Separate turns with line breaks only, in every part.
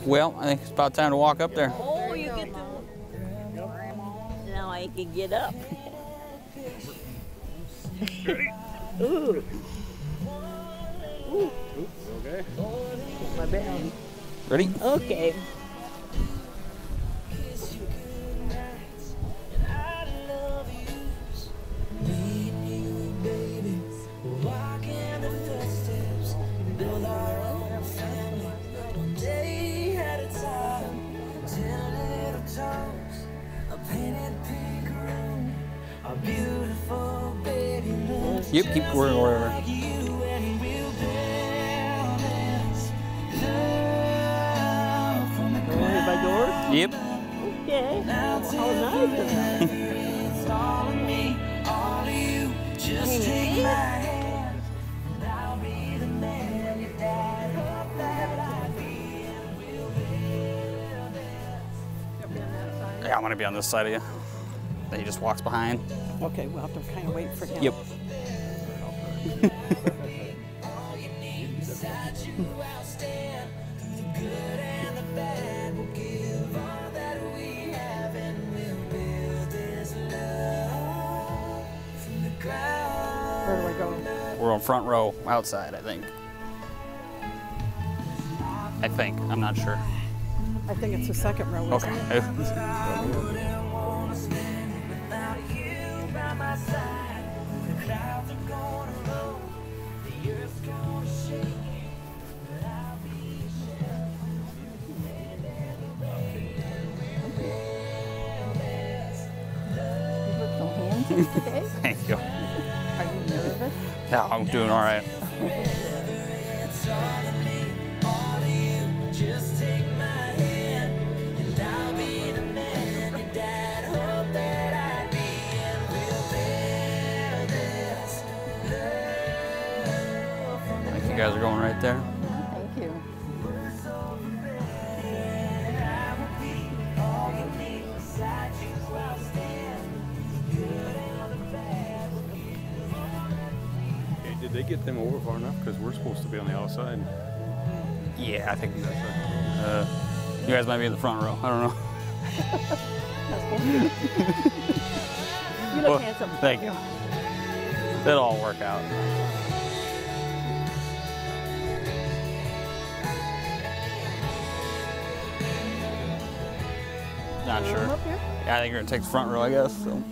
Well, I think it's about time to walk up there.
Oh, you get to. Now I can get up. Ooh. Ooh.
Okay.
My bad.
Ready?
Okay.
Yep, keep going wherever.
By doors?
Yep.
Okay. How nice of them.
Yeah, I'm gonna be on this side of you. Then he just walks behind.
Okay, we'll have to kind of wait for him.
Yep.
Where do I go?
We're on front row outside, I think. I'm not sure.
I think it's the second row.
Okay.
Today?
Thank you.
Are you nervous?
Yeah, I'm doing all right. I think you guys are going right there.
Thank you.
Okay, did they get them over far enough? Because we're supposed to be on the outside.
Yeah, I think you guys might be in the front row. I don't know.
You look
Well,
handsome.
Thank you. It'll all work out. Not sure.
Up here?
Yeah, I think you're gonna take the front row, I guess. So.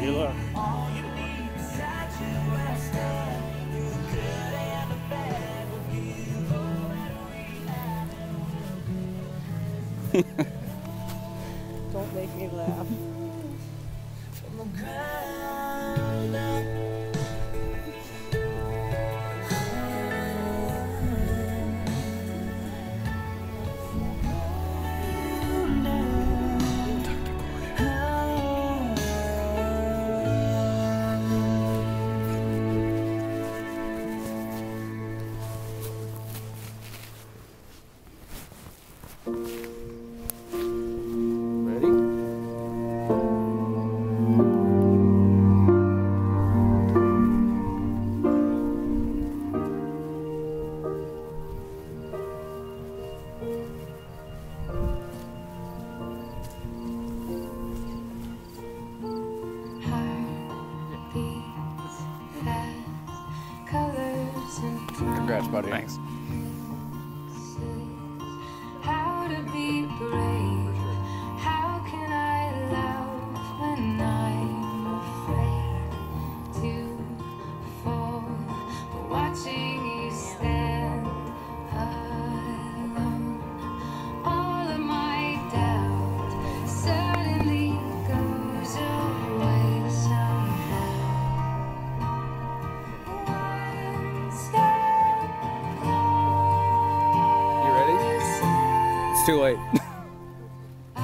Good luck.
Don't make me laugh.
Ready? Congrats, buddy.
Thanks.
How to be brave? How can I love when I'm afraid to fall? But watching you stand alone, all of my doubt suddenly goes away somehow. One step
You ready? It's too late.
I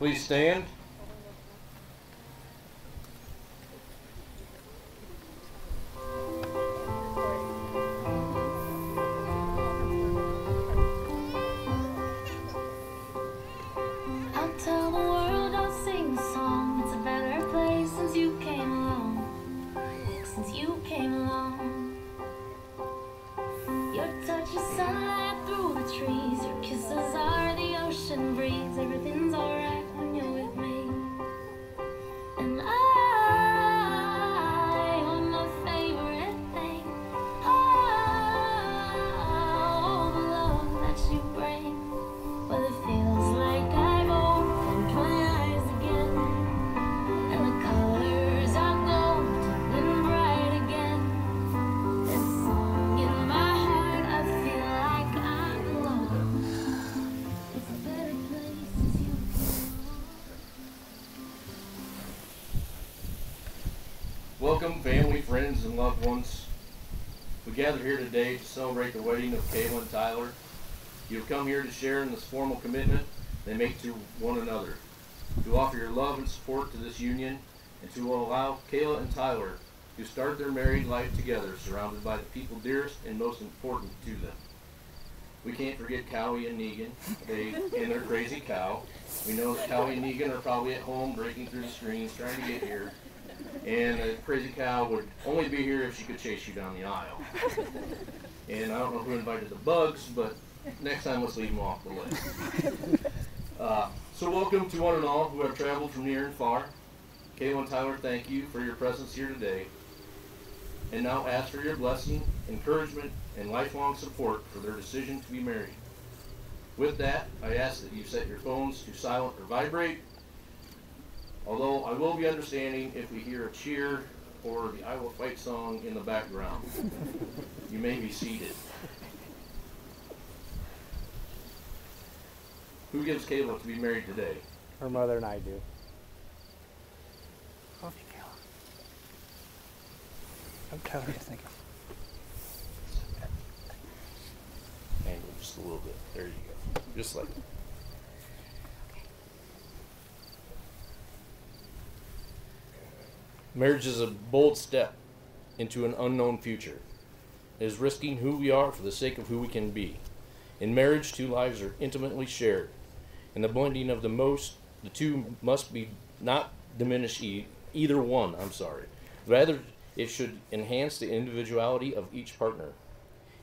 Please stand.
I'll tell the world, I'll sing the song. It's a better place since you came along. Since you came along. Your touch is sunlight through the trees. Your kisses are the ocean breeze. Everything's alright when you're with me. And I, you're my favorite thing. Oh, the love that you bring. Well, it feels like I've opened my eyes again, and the colors are golden and bright again. This song in my heart, I feel like I belong. It's a better place since you came.
Welcome, family, friends, and loved ones. We gather here today to celebrate the wedding of Kayla and Tyler. You have come here to share in this formal commitment they make to one another, to offer your love and support to this union, and to allow Kayla and Tyler to start their married life together, surrounded by the people dearest and most important to them. We can't forget Cowie and Negan, and their crazy cow. We know that Cowie and Negan are probably at home breaking through the screens trying to get here, and the crazy cow would only be here if she could chase you down the aisle. And I don't know who invited the bugs, but next time let's leave them off the list. So welcome to one and all who have traveled from near and far. Kayla and Tyler, thank you for your presence here today. And now ask for your blessing, encouragement, and lifelong support for their decision to be married. With that, I ask that you set your phones to silent or vibrate, although I will be understanding if we hear a cheer or the I Will Fight song in the background. You may be seated. Who gives Kayla to be married today?
Her mother and I do.
Love you, Kayla. I'm telling you, thinking.
Angle just a little bit. There you go. Just like that. Marriage is a bold step into an unknown future. It is risking who we are for the sake of who we can be. In marriage, two lives are intimately shared. In the blending of the two must be not diminish either one, Rather, it should enhance the individuality of each partner.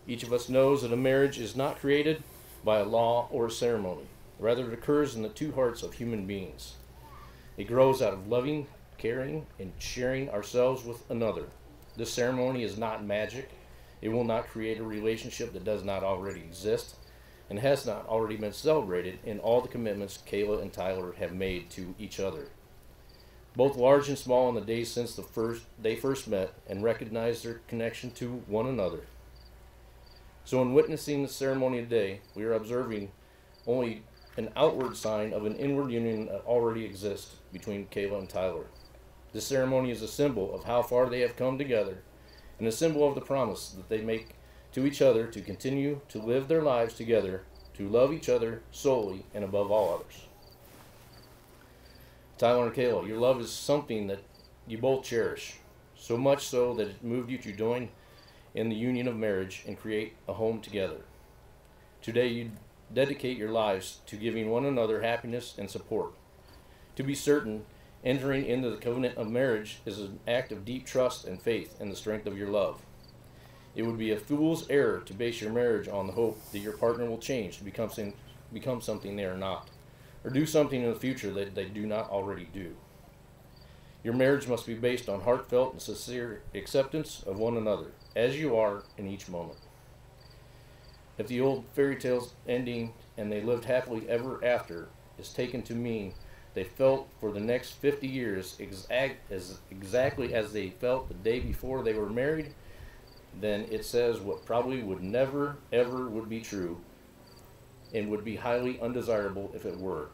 Each of us knows that a marriage is not created by a law or a ceremony. Rather, it occurs in the two hearts of human beings. It grows out of loving, caring, and sharing ourselves with another. This ceremony is not magic. It will not create a relationship that does not already exist and has not already been celebrated in all the commitments Kayla and Tyler have made to each other, both large and small, in the days since they first met and recognized their connection to one another. So in witnessing the ceremony today, we are observing only an outward sign of an inward union that already exists between Kayla and Tyler. This ceremony is a symbol of how far they have come together and a symbol of the promise that they make to each other to continue to live their lives together, to love each other solely and above all others. Tyler and Kayla, your love is something that you both cherish, so much so that it moved you to join in the union of marriage and create a home together. Today you dedicate your lives to giving one another happiness and support. To be certain, entering into the covenant of marriage is an act of deep trust and faith in the strength of your love. It would be a fool's error to base your marriage on the hope that your partner will change to become something they are not, or do something in the future that they do not already do. Your marriage must be based on heartfelt and sincere acceptance of one another, as you are in each moment. If the old fairy tales ending and they lived happily ever after is taken to mean they felt for the next 50 years exactly as they felt the day before they were married, then it says what probably would never ever would be true and would be highly undesirable if it were.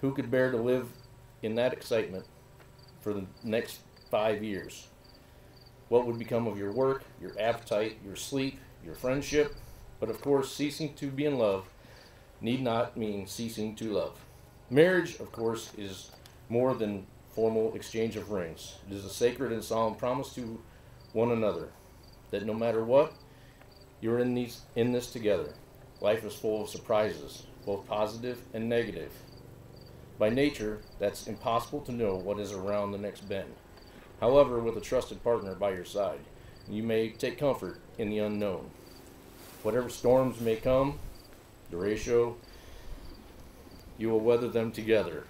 Who could bear to live in that excitement for the next 5 years? What would become of your work, your appetite, your sleep, your friendship? But of course, ceasing to be in love need not mean ceasing to love. Marriage, of course, is more than formal exchange of rings. It is a sacred and solemn promise to one another that no matter what, you're in this together. Life is full of surprises, both positive and negative. By nature, that's impossible to know what is around the next bend. However, with a trusted partner by your side, you may take comfort in the unknown. Whatever storms may come, Duratio, you will weather them together.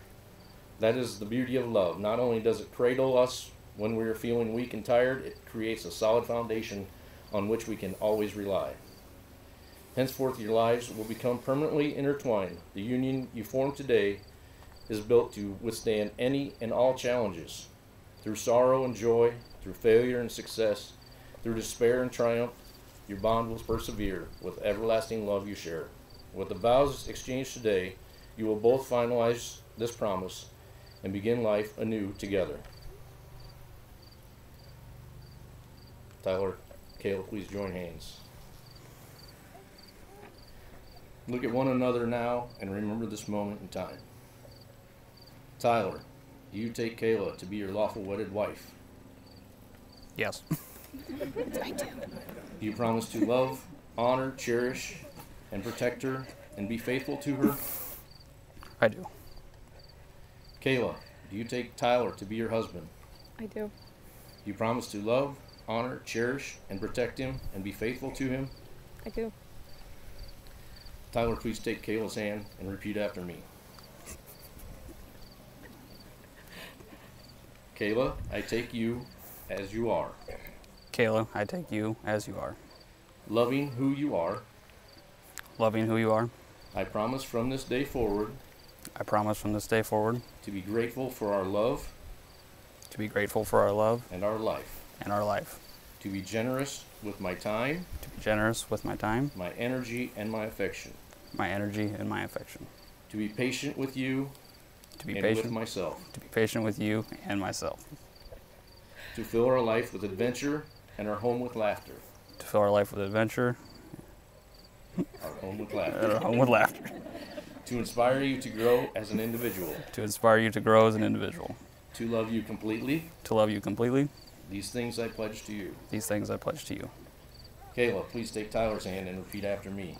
That is the beauty of love. Not only does it cradle us when we are feeling weak and tired, it creates a solid foundation on which we can always rely. Henceforth, your lives will become permanently intertwined. The union you form today is built to withstand any and all challenges. Through sorrow and joy, through failure and success, through despair and triumph, your bond will persevere with everlasting love you share. With the vows exchanged today, you will both finalize this promise and begin life anew together. Tyler, Kayla, please join hands. Look at one another now and remember this moment in time. Tyler, do you take Kayla to be your lawful wedded wife?
Yes.
I do.
Do you promise to love, honor, cherish, and protect her and be faithful to her?
I do.
Kayla, do you take Tyler to be your husband?
I do.
Do you promise to love, honor, cherish, and protect him and be faithful to him?
I do.
Tyler, please take Kayla's hand and repeat after me. Kayla, I take you as you are.
Kayla, I take you as you are.
Loving who you are,
Loving who you are,
I promise from this day forward
I promise from this day forward
to be grateful for our love
to be grateful for our love
and our life,
and our life,
to be generous with my time,
to be generous with my time,
my energy, and my affection,
my energy, and my affection,
to be patient with you
to be
and
patient
with myself,
to be patient with you and myself,
to fill our life with adventure and our home with laughter.
to fill our life with adventure
Our home with
and
laughter.
our home with laughter,
To inspire you to grow as an individual.
to inspire you to grow as an individual,
To love you completely.
to love you completely.
These things I pledge to you.
These things I pledge to you.
Kayla, please take Tyler's hand and repeat after me.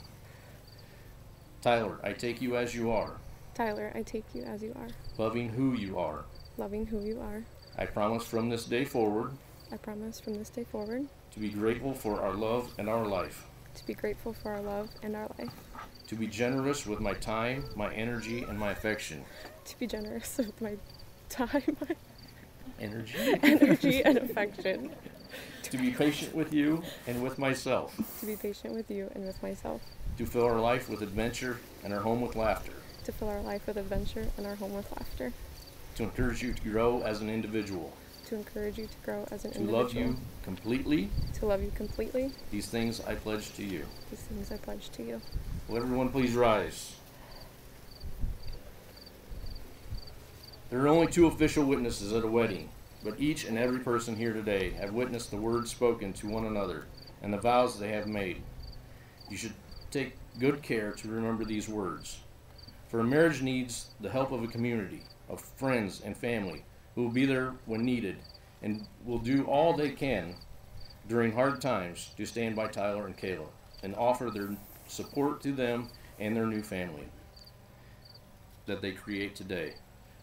Tyler, I take you as you are,
Tyler, I take you as you are,
loving who you are.
loving who you are.
I promise from this day forward
I promise from this day forward
to be grateful for our love and our life,
to be grateful for our love and our life,
to be generous with my time, my energy, and my affection.
to be generous with my time, my
Energy?
energy, and affection,
To be patient with you and with myself.
to be patient with you and with myself,
To fill our life with adventure and our home with laughter.
to fill our life with adventure and our home with laughter,
To encourage you to grow as an individual.
to encourage you to grow as an
To
individual,
love you completely.
to love you completely.
These things I pledge to you.
These things I pledge to you.
Will everyone please rise? There are only two official witnesses at a wedding, but each and every person here today have witnessed the words spoken to one another and the vows they have made. You should take good care to remember these words. For a marriage needs the help of a community, of friends and family who will be there when needed and will do all they can during hard times to stand by Tyler and Kayla and offer their support to them and their new family that they create today.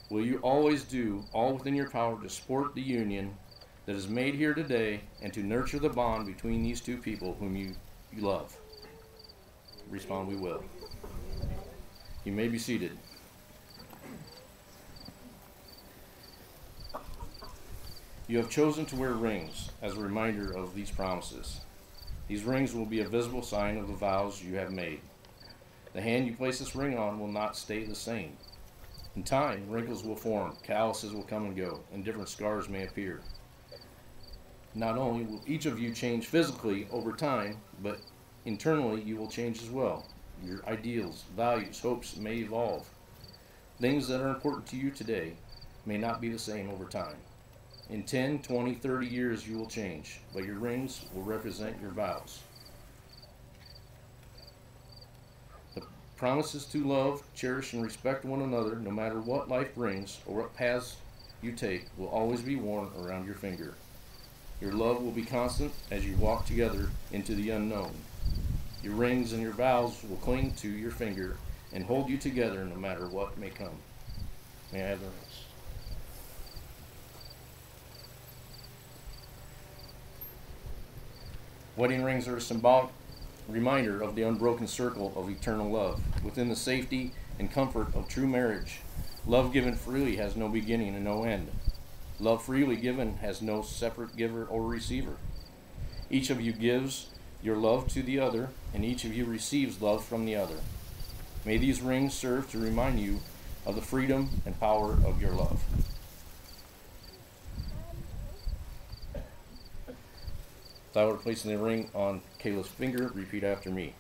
Will you always do all within your power to support the union that is made here today and to nurture the bond between these two people whom you love? Respond, we will. You may be seated. You have chosen to wear rings as a reminder of these promises. These rings will be a visible sign of the vows you have made. The hand you place this ring on will not stay the same. In time, wrinkles will form, calluses will come and go, and different scars may appear. Not only will each of you change physically over time, but internally you will change as well. Your ideals, values, hopes may evolve. Things that are important to you today may not be the same over time. In 10, 20, 30 years you will change, but your rings will represent your vows. The promises to love, cherish, and respect one another no matter what life brings or what paths you take will always be worn around your finger. Your love will be constant as you walk together into the unknown. Your rings and your vows will cling to your finger and hold you together no matter what may come. May I have the rings? Wedding rings are a symbolic reminder of the unbroken circle of eternal love. Within the safety and comfort of true marriage, love given freely has no beginning and no end. Love freely given has no separate giver or receiver. Each of you gives your love to the other, and each of you receives love from the other. May these rings serve to remind you of the freedom and power of your love. Tyler, placing the ring on Kayla's finger, repeat after me.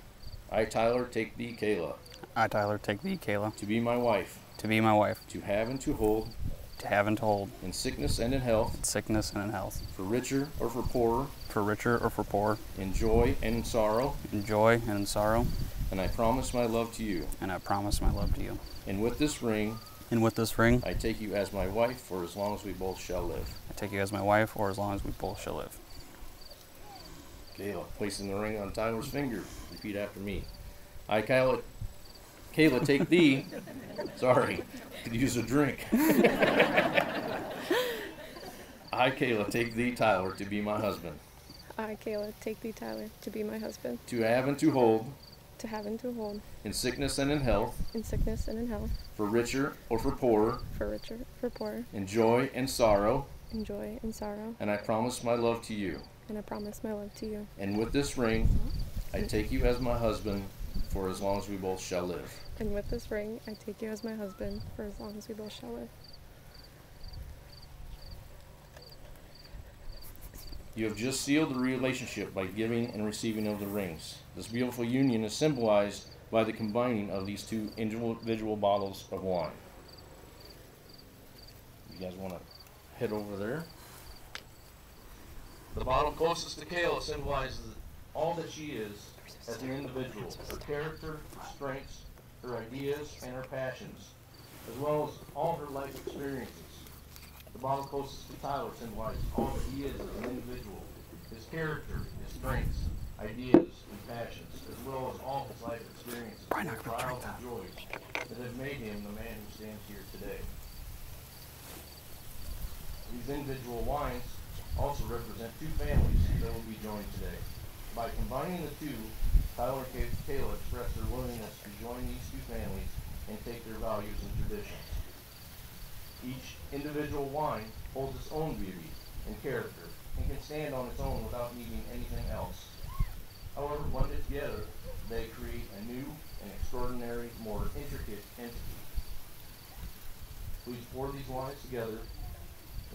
I, Tyler, take thee, Kayla,
I, Tyler, take thee, Kayla,
to be my wife,
to be my wife,
to have and to hold,
to have and to hold,
in sickness and in health,
in sickness and in health,
for richer or for poorer,
for richer or for poor,
in joy and in sorrow,
in joy and in sorrow,
and I promise my love to you.
and I promise my love to you.
And with this ring,
And with this ring,
I take you as my wife for as long as we both shall live.
I take you as my wife, or as long as we both shall live.
Kayla, placing the ring on Tyler's finger, repeat after me. I, Kayla, take thee. Sorry, could use a drink. I, Kayla, take thee, Tyler, to be my husband,
I, Kayla, take thee, Tyler, to be my husband,
to have and to hold,
to have and to hold,
in sickness and in health,
in sickness and in health,
for richer or for poorer,
for richer, for poorer,
in joy and sorrow,
in joy and sorrow,
and I promise my love to you.
and I promise my love to you.
And with this ring, I take you as my husband for as long as we both shall live.
And with this ring, I take you as my husband for as long as we both shall live.
You have just sealed the relationship by giving and receiving of the rings. This beautiful union is symbolized by the combining of these two individual bottles of wine. You guys want to head over there? The bottle closest to Kayla symbolizes all that she is as an individual, her character, her strengths, her ideas, and her passions, as well as all her life experiences. The bottle closest to Tyler symbolizes all that he is as an individual, his character, his strengths, ideas, and passions, as well as all his life experiences, his trials and joys that have made him the man who stands here today. These individual wines also represent two families that will be joined today. By combining the two, Tyler and Kayla express their willingness to join these two families and take their values and traditions. Each individual wine holds its own beauty and character and can stand on its own without needing anything else. However, blended together, they create a new and extraordinary, more intricate entity. Please pour these wines together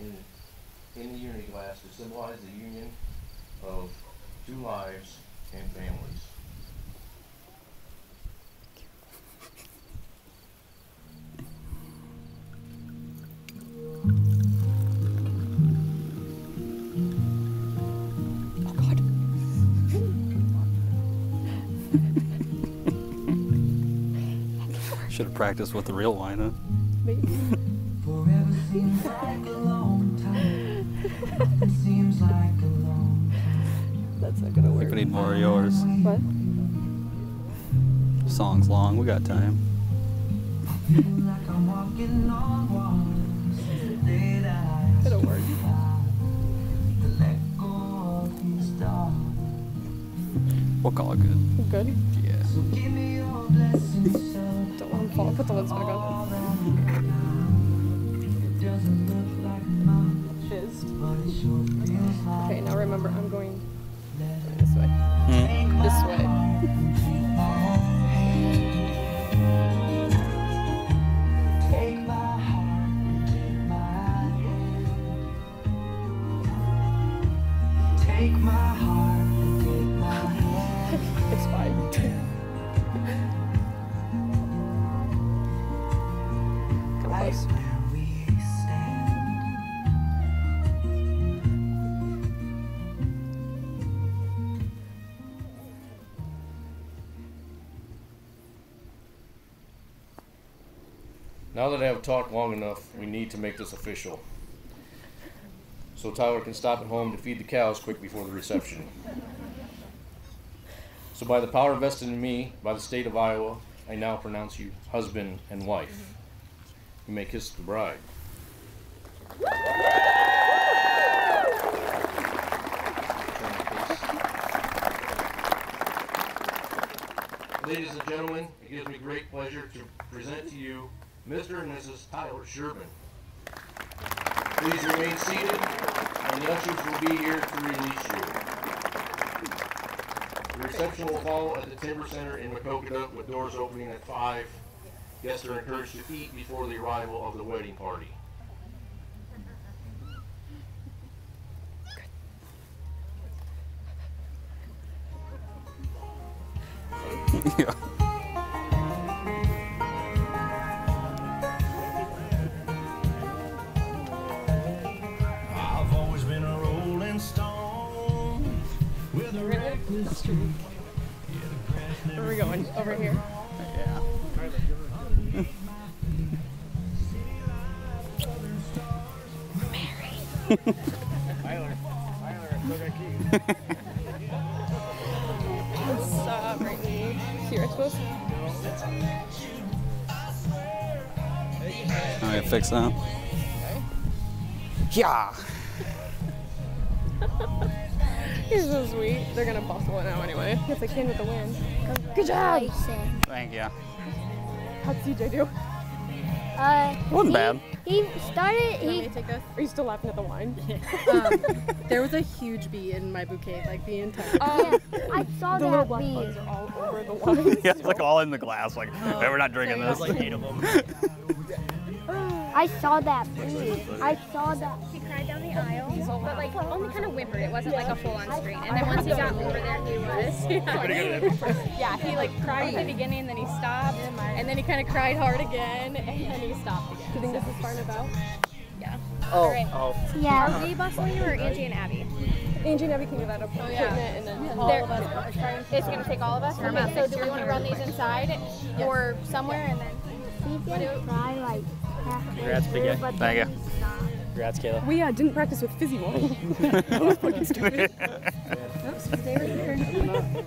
in the unity glass to symbolize the union of two lives and families.
Should have practiced with the real wine, huh?
Maybe.
Forever seems like a long time. It seems like a long time.
That's not gonna
I
work.
think we need more of yours.
What?
Song's long, we got time.
Feeling like I'm walking on water since the day that I
It'll work.
to let go of these dogs.
We'll call it good.
Good?
Yeah.
So give me your blessings, son.
Don't let him fall. Put the lids back on.
It doesn't look like much,
Fizzed.
but it sure feels like.
Okay, now remember, I'm going this way. This way.
Take my heart and take my hand. Take my heart and take my hand.
It's fine. Come
Right
close.
where we stand.
Now that I have talked long enough, we need to make this official. So Tyler can stop at home to feed the cows quick before the reception. So by the power vested in me by the state of Iowa, I now pronounce you husband and wife. You may kiss the bride. Ladies and gentlemen, it gives me great pleasure to present to you Mr. and Mrs. Tyler Schurbon. Please remain seated, and the ushers will be here to release you. The reception will follow at the Timber Center in Maquoketa with doors opening at 5. Guests are encouraged to eat before the arrival of the wedding party.
Yeah.
I've always been a rolling stone with a reckless streak.
Where are we going? Over here.
Yeah.
Stop right here, I suppose.
I'm gonna fix that. Yeah.
You're so sweet. They're gonna bustle it now anyway. If they can with the wind. Good job!
Thank you.
How'd CJ do?
Wasn't bad.
He started.
Want me to take this? Are you still laughing at the wine?
There was a huge bee in my bouquet, like the entire.
Yeah, I saw
The little
that
black
bee.
bugs are all over the wine.
Yeah, it's like all in the glass. Like, hey, we're not drinking this.
Like 8 of them.
I saw that bee. I saw that.
He cried down the aisle, but like only kind of whimpered. It wasn't like a full-on scream. And then once he got over there, he was. Yeah, he like cried at the beginning, and then he stopped, and then he kind of cried hard again, and then he stopped again.
Do you think this is far enough out?
Yeah.
Oh,
All right.
Yeah.
Are we bustling you or Angie and Abby?
Angie and Abby can give that up. Oh,
yeah.
And then
All of us. It's gonna take all of us. Okay, so do we want to run these inside or somewhere, and then?
He can cry like half.
Congrats, Big A.
But
Thank you.
then he stopped.
Congrats, Kayla.
we didn't practice with fizzy wine. That was fucking stupid.
Oops, stay right here.